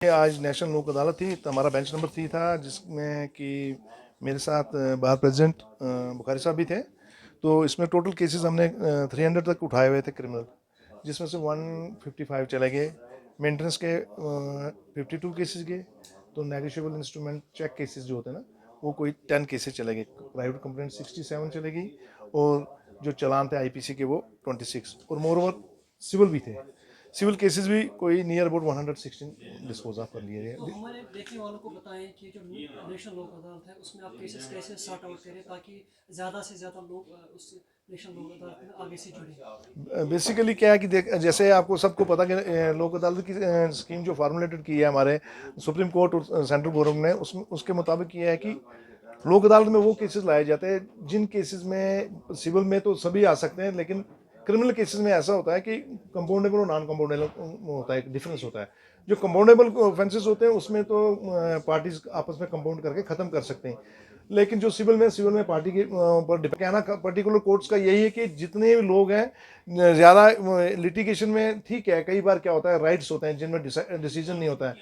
आज नेशनल लोक अदालत थी तो हमारा बेंच नंबर 3 था, जिसमें कि मेरे साथ बार प्रेसिडेंट बुखारी साहब भी थे। तो इसमें टोटल केसेस हमने 300 तक उठाए हुए थे क्रिमिनल, जिसमें से 155 चले गए। मेंटेनेंस के 52 केसेस गए। तो नेगोशिएबल इंस्ट्रूमेंट चेक केसेस जो होते हैं ना, वो कोई 10 केसेस चले गए। प्राइवेट कंप्लेंट 67 चले गई, और जो चलान थे आईपीसी के वो 26, और मोर ओवर सिविल भी थे। सिविल केसेस भी कोई नियर अबाउट 116 डिस्पोज ऑफ कर लिए तो गए। हमारे देखने वालों को बताएं कि जो नेशनल लोक अदालत है उसमें आप केसेस कैसे सॉर्ट आउट करें ताकि ज़्यादा से ज़्यादा लोग उस नेशनल लोक अदालत में आगे से जुड़े। बेसिकली क्या है कि देख, जैसे आपको सबको पता कि लोक अदालत की स्कीम जो फार्मुलेटेड की है हमारे सुप्रीम कोर्ट और सेंट्रल गवर्नमेंट ने, उसके मुताबिक ये है कि लोक अदालत में वो केसेस लाए जाते हैं जिन केसेस में सिविल में तो सभी आ सकते हैं, लेकिन क्रिमिनल केसेस में ऐसा होता है कि कंपाउंडेबल और नॉन कंपाउंडेबल होता है, एक डिफरेंस होता है। जो कंपाउंडेबल ऑफेंसेस होते हैं उसमें तो पार्टीज आपस में कंपाउंड करके ख़त्म कर सकते हैं, लेकिन जो सिविल में पार्टी के ऊपर डिपेंड, कहना पर्टिकुलर कोर्ट्स का यही है कि जितने भी लोग हैं ज़्यादा लिटिगेशन में, ठीक है कई बार क्या होता है राइट्स होते हैं जिनमें डिसीजन नहीं होता है,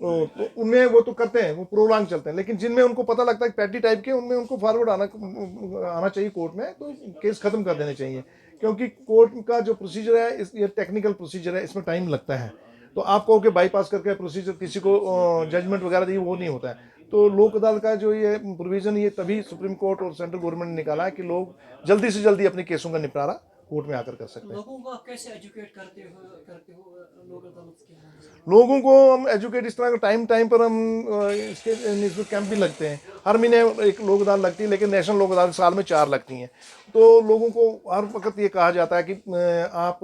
तो उनमें वो तो करते हैं, वो प्रोलॉन्ग चलते हैं, लेकिन जिनमें उनको पता लगता है पैटी टाइप के, उनमें उनको फॉरवर्ड आना चाहिए कोर्ट में, तो केस खत्म कर देने चाहिए। क्योंकि कोर्ट का जो प्रोसीजर है ये टेक्निकल प्रोसीजर है, इसमें टाइम लगता है। तो आप कहो कि बाईपास करके प्रोसीजर किसी को जजमेंट वगैरह दी, वो नहीं होता है। तो लोक अदालत का जो ये प्रोविजन, ये तभी सुप्रीम कोर्ट और सेंट्रल गवर्नमेंट ने निकाला है कि लोग जल्दी से जल्दी अपने केसों का निपटारा कोर्ट में आकर कर सकते हैं। लोगों को आप कैसे एजुकेट करते हो लोक अदालत के हवाले से। लोगों को हम एजुकेट इस तरह का टाइम टाइम पर हम इसके इसमें कैंप भी लगते हैं। हर महीने एक लोक अदालत लगती है, लेकिन नेशनल लोक अदालत साल में 4 लगती हैं। तो लोगों को हर वक्त ये कहा जाता है कि आप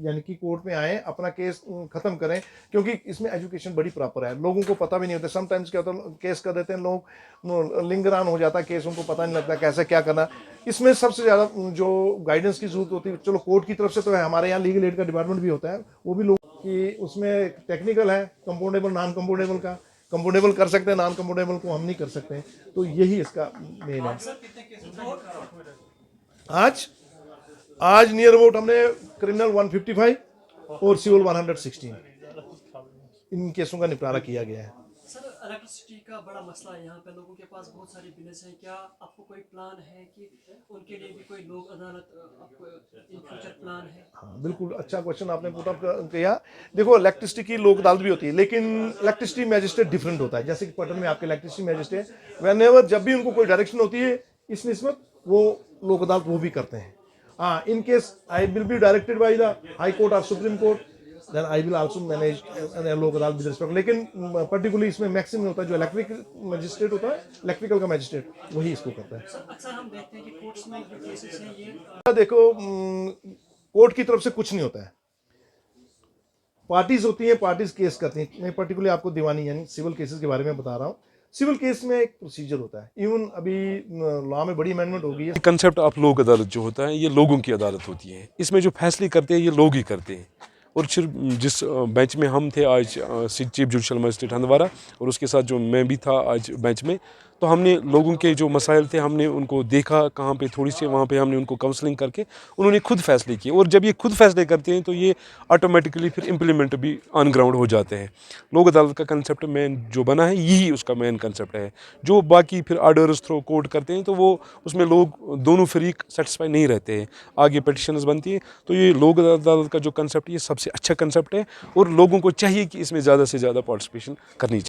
यानी कि कोर्ट में आएँ, अपना केस ख़त्म करें, क्योंकि इसमें एजुकेशन बड़ी प्रॉपर है। लोगों को पता भी नहीं होता, समटाइम्स क्या होता है केस कर देते हैं लोग, लिंगरान हो जाता है केस, उनको पता नहीं लगता कैसे क्या करना। इसमें सबसे ज़्यादा जो गाइडेंस की जरूरत होती है, चलो कोर्ट की तरफ से तो है, हमारे यहाँ लीगल एड का डिपार्टमेंट भी होता है, वो भी लोग कि उसमें टेक्निकल है, कंपाउंडेबल नॉन कंपाउंडेबल का। कंपाउंडेबल कर सकते हैं, नॉन कंपाउंडेबल को हम नहीं कर सकते हैं। तो यही इसका मेन है। आज आज नियर अबाउट हमने क्रिमिनल 155 और सिविल 116 इन केसों का निपटारा किया गया है। सर इलेक्ट्रिसिटी का बड़ा मसला है यहाँ पे, लोगों के पास बहुत सारी बिल्स हैं। क्या आपको कोई प्लान है कि उनके लिए भी कोई लोक अदालत आपको इन फ्यूचर प्लान है? हाँ बिल्कुल, अच्छा क्वेश्चन आपने पुट अप किया। देखो, इलेक्ट्रिसिटी की लोक अदालत भी होती है, लेकिन इलेक्ट्रिसिटी मैजिस्ट्रेट डिफरेंट होता है। जैसे कि पटन में आपके इलेक्ट्रिसिटी मैजिस्ट्रेट वेन एवर जब भी उनको कोई डायरेक्शन होती है, इस निस्बत वो लोक अदालत वो भी करते हैं। हाँ, in case I will be directed by the High Court और Supreme Court, then I will also manage Lok Adalat with respect. लेकिन पर्टिकुलरली इसमें मैक्सिमम होता है जो इलेक्ट्रिक मैजिस्ट्रेट होता है, इलेक्ट्रिकल का मैजिस्ट्रेट वही इसको करता है। सर अक्सर हम देखते हैं कि कोर्ट्स में जो केसेस हैं ये देखो, कोर्ट की तरफ से कुछ नहीं होता है, पार्टीज होती हैं, पार्टीज केस करती हैं। मैं पर्टिकुलरली आपको दीवानी यानी सिविल केसेस के बारे में बता रहा हूँ। सिविल केस में एक प्रोसीजर होता है, इवन अभी लॉ में बड़ी अमेंडमेंट हो गई है। कंसेप्ट ऑफ लोक अदालत जो होता है, ये लोगों की अदालत होती है। इसमें जो फैसले करते हैं ये लोग ही करते हैं। और सिर्फ जिस बेंच में हम थे आज, चीफ जुडिशल मजिस्ट्रेट हंदवारा, और उसके साथ जो मैं भी था आज बेंच में, तो हमने लोगों के जो मसाइल थे हमने उनको देखा कहाँ पे थोड़ी सी, वहाँ पे हमने उनको काउंसलिंग करके उन्होंने खुद फैसले किए। और जब ये खुद फैसले करते हैं तो ये ऑटोमेटिकली फिर इम्प्लीमेंट भी ऑन ग्राउंड हो जाते हैं। लोक अदालत का कंसेप्ट मेन जो बना है यही उसका मेन कंसेप्ट है। जो बाकी फिर ऑर्डर्स थ्रो कोर्ट करते हैं तो वो उसमें लोग दोनों फरीक सेटिस्फाई नहीं रहते हैं, आगे पिटिशंस बनती है। तो ये लोक अदालत का जो कंसेप्ट ये सबसे अच्छा कंसेप्ट है, और लोगों को चाहिए कि इसमें ज़्यादा से ज़्यादा पार्टिसिपेशन करनी चाहिए।